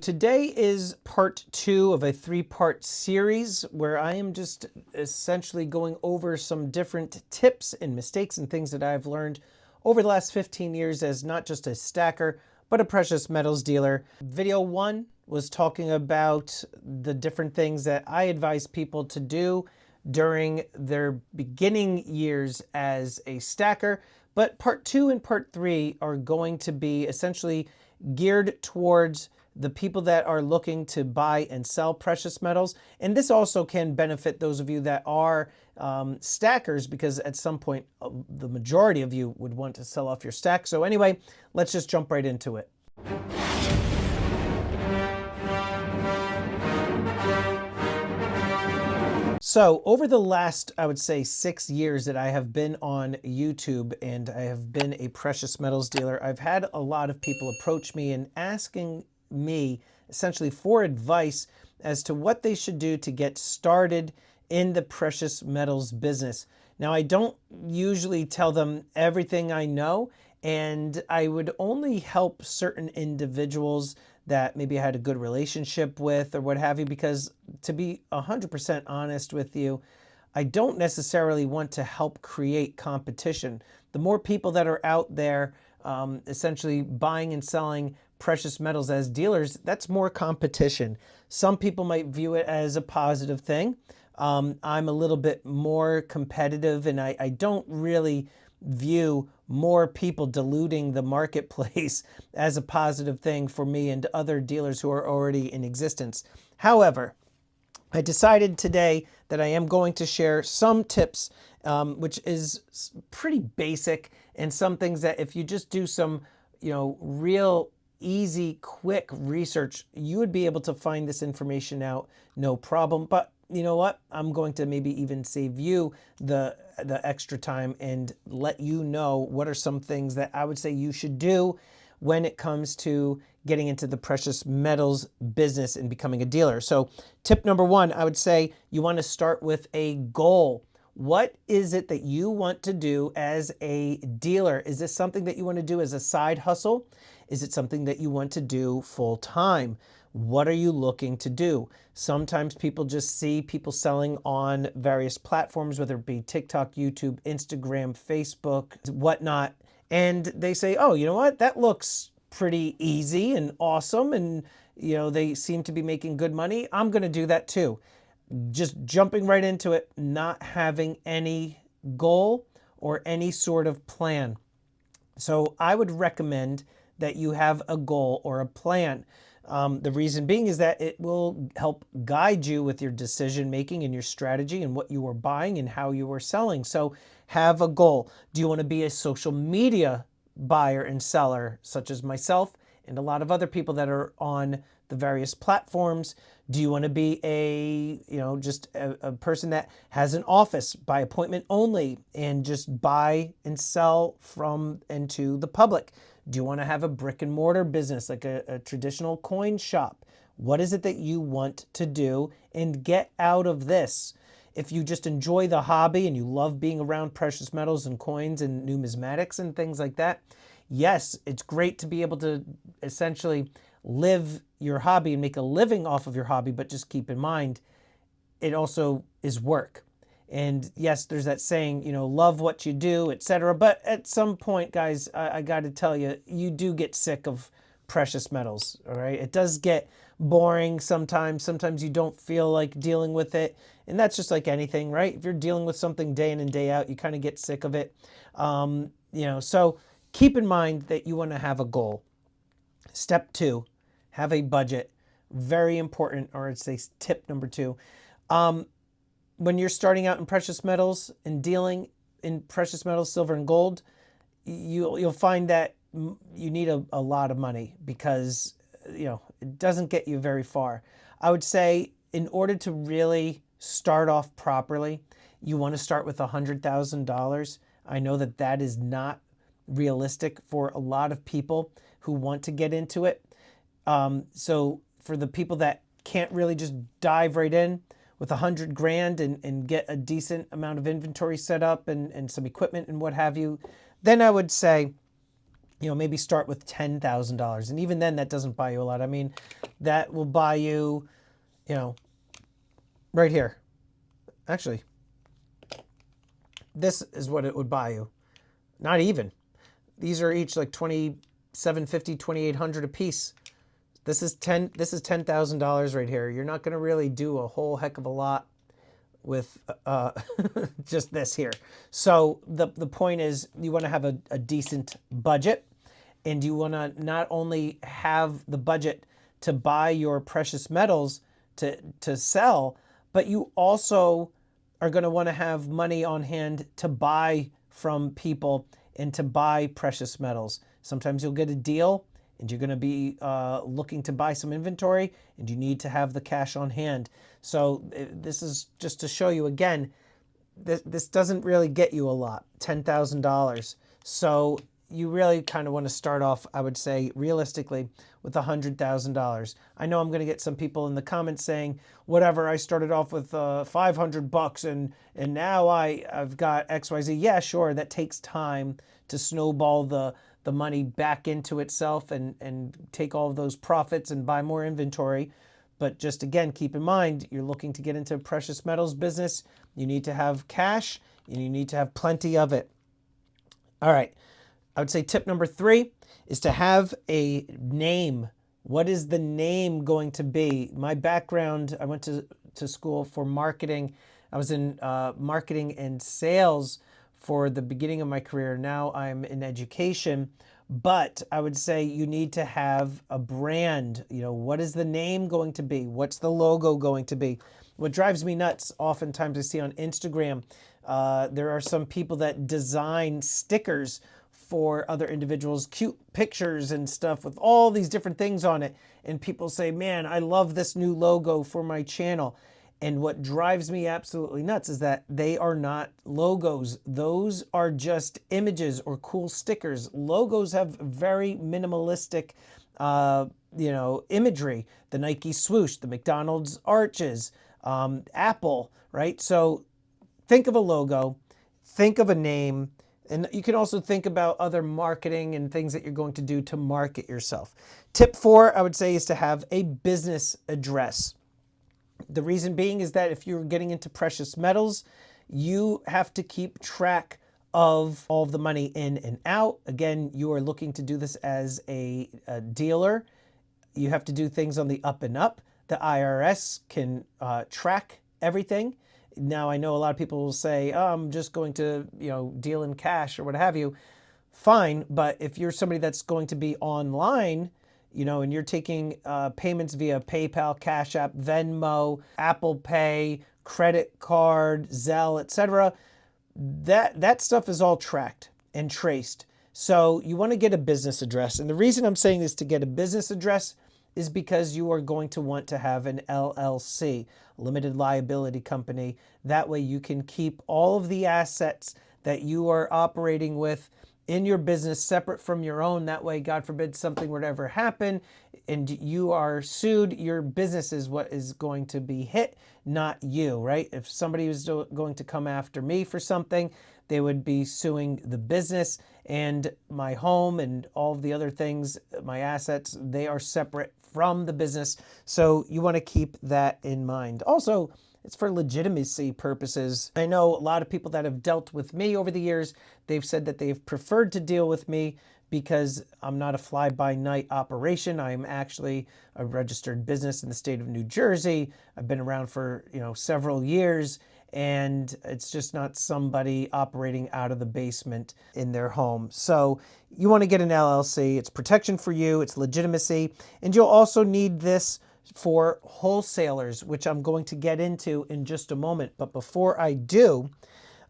Today is part 2 of a 3-part series where I am just essentially going over some different tips and mistakes and things that I've learned over the last 15 years as not just a stacker, but a precious metals dealer. Video 1 was talking about the different things that I advise people to do during their beginning years as a stacker. But part 2 and part 3 are going to be essentially geared towards the people that are looking to buy and sell precious metals. And this also can benefit those of you that are stackers, because at some point, the majority of you would want to sell off your stack. So anyway, let's just jump right into it. So over the last, I would say, 6 years that I have been on YouTube and I have been a precious metals dealer, I've had a lot of people approach me and asking me essentially for advice as to what they should do to get started in the precious metals business. Now, I don't usually tell them everything I know, and I would only help certain individuals that maybe I had a good relationship with or what have you, because to be 100% honest with you, I don't necessarily want to help create competition. The more people that are out there essentially buying and selling precious metals as dealers, that's more competition. Some people might view it as a positive thing. I'm a little bit more competitive, and I don't really view more people diluting the marketplace as a positive thing for me and other dealers who are already in existence. However, I decided today that I am going to share some tips, which is pretty basic, and some things that if you just do some, real easy, quick research, you would be able to find this information out, no problem. But you know what? I'm going to maybe even save you the extra time and let you know what are some things that I would say you should do when it comes to getting into the precious metals business and becoming a dealer. So tip number 1, I would say you want to start with a goal. What is it that you want to do as a dealer? Is this something that you want to do as a side hustle? Is it something that you want to do full time? What are you looking to do? Sometimes people just see people selling on various platforms, whether it be TikTok, YouTube, Instagram, Facebook, whatnot, and they say, oh, you know what? That looks pretty easy and awesome, and they seem to be making good money. I'm going to do that too. Just jumping right into it, not having any goal or any sort of plan. So I would recommend that you have a goal or a plan. The reason being is that it will help guide you with your decision making and your strategy and what you are buying and how you are selling. So have a goal. Do you want to be a social media buyer and seller, such as myself and a lot of other people that are on the various platforms? Do you want to be just a person that has an office by appointment only and just buy and sell from and to the public? Do you want to have a brick and mortar business, like a traditional coin shop? What is it that you want to do and get out of this? If you just enjoy the hobby and you love being around precious metals and coins and numismatics and things like that, yes, it's great to be able to essentially live your hobby and make a living off of your hobby, but just keep in mind, it also is work. And yes, there's that saying, love what you do, etc. But at some point, guys, I got to tell you, you do get sick of precious metals, all right? It does get boring sometimes. Sometimes you don't feel like dealing with it. And that's just like anything, right? If you're dealing with something day in and day out, you kind of get sick of it. So keep in mind that you want to have a goal. Step 2, have a budget. Very important, or I'd say tip number 2. When you're starting out in precious metals and dealing in precious metals, silver and gold, you'll find that you need a lot of money, because it doesn't get you very far. I would say in order to really start off properly, you want to start with $100,000. I know that that is not realistic for a lot of people who want to get into it. So for the people that can't really just dive right in with 100 grand and get a decent amount of inventory set up and some equipment and what have you, then I would say maybe start with $10,000. And even then, that doesn't buy you a lot. I mean, that will buy you, right here. Actually, this is what it would buy you. Not even. These are each like $2,750, $2,800 a piece. This is $10,000 right here. You're not going to really do a whole heck of a lot with just this here. So the point is, you want to have a decent budget, and you want to not only have the budget to buy your precious metals to sell, but you also are going to want to have money on hand to buy from people and to buy precious metals. Sometimes you'll get a deal and you're going to be looking to buy some inventory, and you need to have the cash on hand. So this is just to show you again, this doesn't really get you a lot, $10,000. So you really kind of want to start off, I would say, realistically with $100,000. I know I'm going to get some people in the comments saying, whatever, I started off with $500 and now I've got XYZ. Yeah, sure, that takes time to snowball the money back into itself and take all of those profits and buy more inventory. But just again, keep in mind, you're looking to get into a precious metals business. You need to have cash and you need to have plenty of it. All right. I would say tip number 3 is to have a name. What is the name going to be? My background, I went to school for marketing. I was in marketing and sales for the beginning of my career. Now I'm in education. But I would say you need to have a brand. What is the name going to be? What's the logo going to be? What drives me nuts, oftentimes I see on Instagram, there are some people that design stickers for other individuals, cute pictures and stuff with all these different things on it. And people say, man, I love this new logo for my channel. And what drives me absolutely nuts is that they are not logos. Those are just images or cool stickers. Logos have very minimalistic, imagery. The Nike swoosh, the McDonald's arches, Apple, right? So think of a logo, think of a name, and you can also think about other marketing and things that you're going to do to market yourself. Tip 4, I would say, is to have a business address. The reason being is that if you're getting into precious metals, you have to keep track of all of the money in and out. Again, you are looking to do this as a dealer. You have to do things on the up and up. The IRS can track everything. Now, I know a lot of people will say, oh, I'm just going to, deal in cash or what have you. Fine. But if you're somebody that's going to be online, and you're taking payments via PayPal, Cash App, Venmo, Apple Pay, credit card, Zelle, etc., that stuff is all tracked and traced. So you want to get a business address. And the reason I'm saying this to get a business address is because you are going to want to have an LLC, limited liability company. That way you can keep all of the assets that you are operating with in your business separate from your own. That way, God forbid, something were to ever happen and you are sued, your business is what is going to be hit, not you, right? If somebody was going to come after me for something, they would be suing the business, and my home and all of the other things, my assets, they are separate from the business. So you want to keep that in mind. Also, it's for legitimacy purposes. I know a lot of people that have dealt with me over the years, they've said that they've preferred to deal with me because I'm not a fly-by-night operation. I'm actually a registered business in the state of New Jersey. I've been around for, several years, and it's just not somebody operating out of the basement in their home. So you want to get an LLC. It's protection for you. It's legitimacy. And you'll also need this for wholesalers, which I'm going to get into in just a moment. But before I do,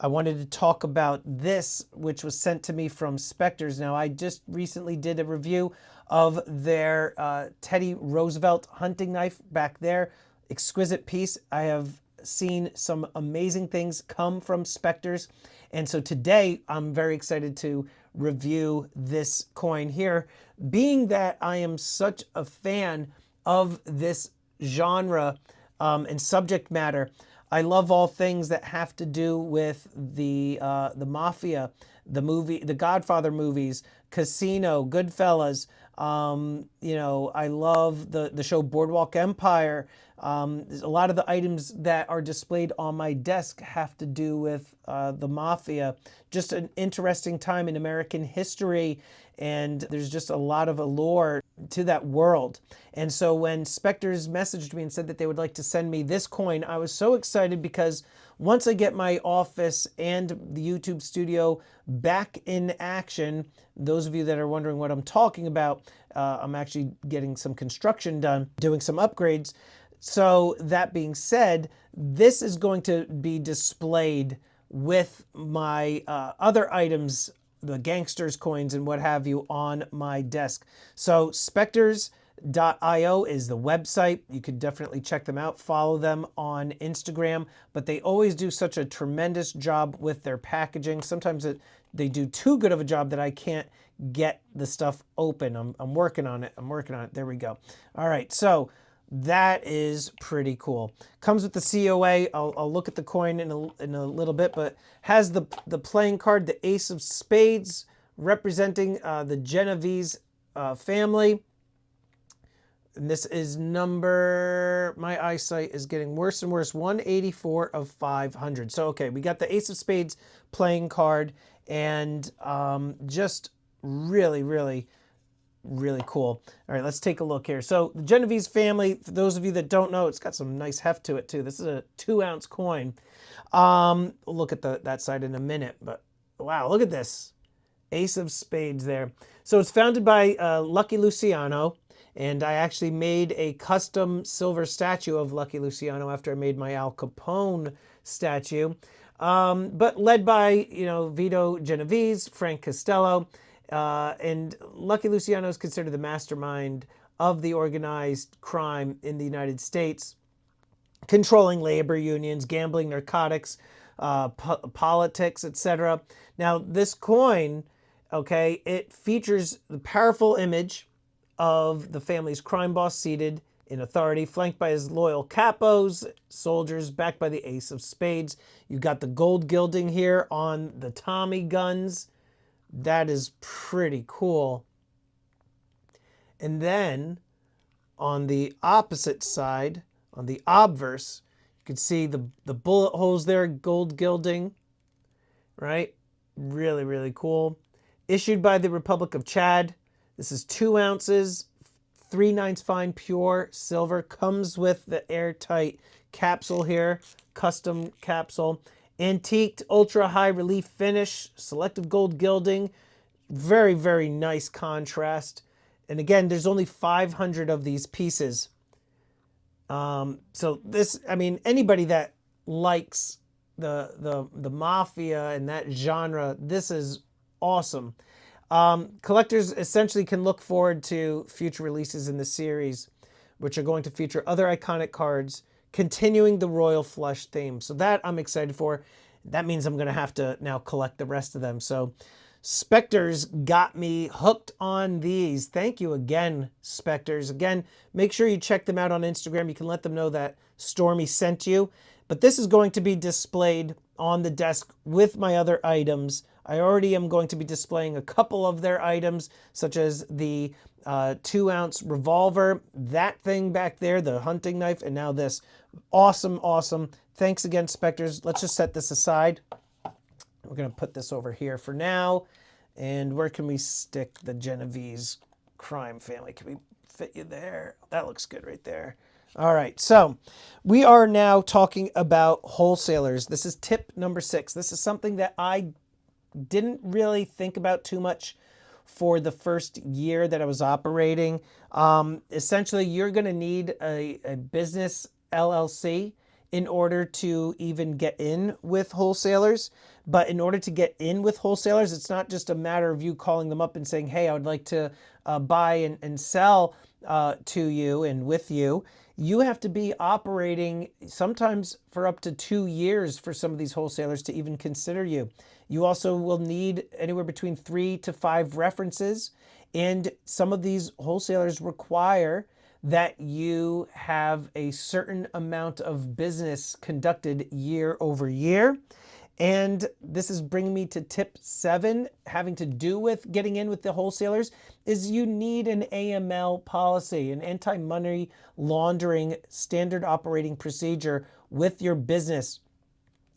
I wanted to talk about this, which was sent to me from Spectres. Now, I just recently did a review of their Teddy Roosevelt hunting knife back there. Exquisite piece. I have seen some amazing things come from Spectres. And so today I'm very excited to review this coin here, being that I am such a fan of this genre and subject matter. I love all things that have to do with the mafia, the Godfather movies, Casino, Goodfellas. You know, I love the show Boardwalk Empire. A lot of the items that are displayed on my desk have to do with the mafia. Just an interesting time in American history, and there's just a lot of allure to that world. And so when Spectres messaged me and said that they would like to send me this coin, I was so excited because once I get my office and the YouTube studio back in action, those of you that are wondering what I'm talking about, I'm actually getting some construction done, doing some upgrades. So that being said, this is going to be displayed with my other items, the gangsters coins and what have you, on my desk. So spectres.io is the website. You could definitely check them out. Follow them on Instagram. But they always do such a tremendous job with their packaging. Sometimes they do too good of a job that I can't get the stuff open. I'm working on it. I'm working on it. There we go. All right. So that is pretty cool. Comes with the COA. I'll look at the coin in a little bit, but has the playing card, the Ace of Spades, representing the Genovese family. And this is number, my eyesight is getting worse and worse, 184 of 500. So, okay, we got the Ace of Spades playing card, and just really, really, really cool. All right, let's take a look here. So the Genovese family, for those of you that don't know, it's got some nice heft to it too. This is a 2-ounce coin. We'll look at that side in a minute, but wow, look at this. Ace of Spades there. So it's founded by Lucky Luciano, and I actually made a custom silver statue of Lucky Luciano after I made my Al Capone statue. But led by, you know, Vito Genovese, Frank Costello, and Lucky Luciano is considered the mastermind of the organized crime in the United States, controlling labor unions, gambling, narcotics, politics, etc. Now, this coin, okay, it features the powerful image of the family's crime boss seated in authority, flanked by his loyal capos, soldiers, backed by the Ace of Spades. You've got the gold gilding here on the Tommy guns. That is pretty cool. And then on the opposite side, on the obverse, you can see the bullet holes there, gold gilding, right? Really, really cool. Issued by the Republic of Chad. This is 2 ounces, 3/9 fine pure silver. Comes with the airtight capsule here, custom capsule. Antiqued, ultra high relief finish, selective gold gilding. Very, very nice contrast. And again, there's only 500 of these pieces. So this, I mean, anybody that likes the mafia and that genre, this is awesome. Collectors essentially can look forward to future releases in the series, which are going to feature other iconic cards, continuing the Royal Flush theme. So that I'm excited for. That means I'm going to have to now collect the rest of them. So Spectres got me hooked on these. Thank you again, Spectres. Again, make sure you check them out on Instagram. You can let them know that Stormy sent you. But this is going to be displayed on the desk with my other items. I already am going to be displaying a couple of their items, such as the 2-ounce revolver, that thing back there, the hunting knife, and now this. Awesome, awesome. Thanks again, Spectres. Let's just set this aside. We're going to put this over here for now. And where can we stick the Genovese crime family? Can we fit you there? That looks good right there. All right, so we are now talking about wholesalers. This is tip number 6. This is something that I didn't really think about too much for the first year that I was operating. Essentially, you're going to need a business LLC in order to even get in with wholesalers. But in order to get in with wholesalers, it's not just a matter of you calling them up and saying, hey, I would like to buy and sell to you and with you. You have to be operating sometimes for up to 2 years for some of these wholesalers to even consider you. You also will need anywhere between 3 to 5 references. And some of these wholesalers require that you have a certain amount of business conducted year over year. And this is bringing me to tip 7, having to do with getting in with the wholesalers, is you need an AML policy, an anti-money laundering standard operating procedure with your business.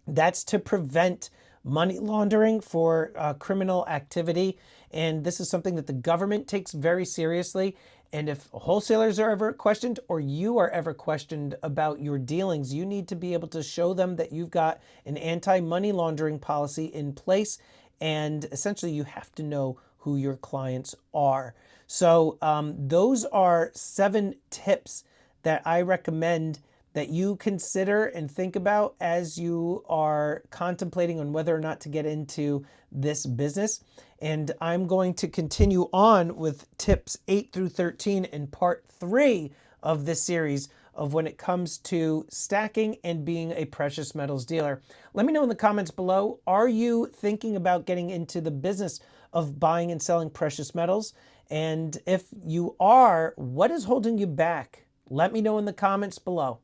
That's to prevent money laundering for criminal activity. And this is something that the government takes very seriously. And if wholesalers are ever questioned or you are ever questioned about your dealings, you need to be able to show them that you've got an anti-money laundering policy in place. And essentially, you have to know who your clients are. So those are 7 tips that I recommend that you consider and think about as you are contemplating on whether or not to get into this business. And I'm going to continue on with tips 8 through 13 in part 3 of this series of when it comes to stacking and being a precious metals dealer. Let me know in the comments below, are you thinking about getting into the business of buying and selling precious metals? And if you are, what is holding you back? Let me know in the comments below.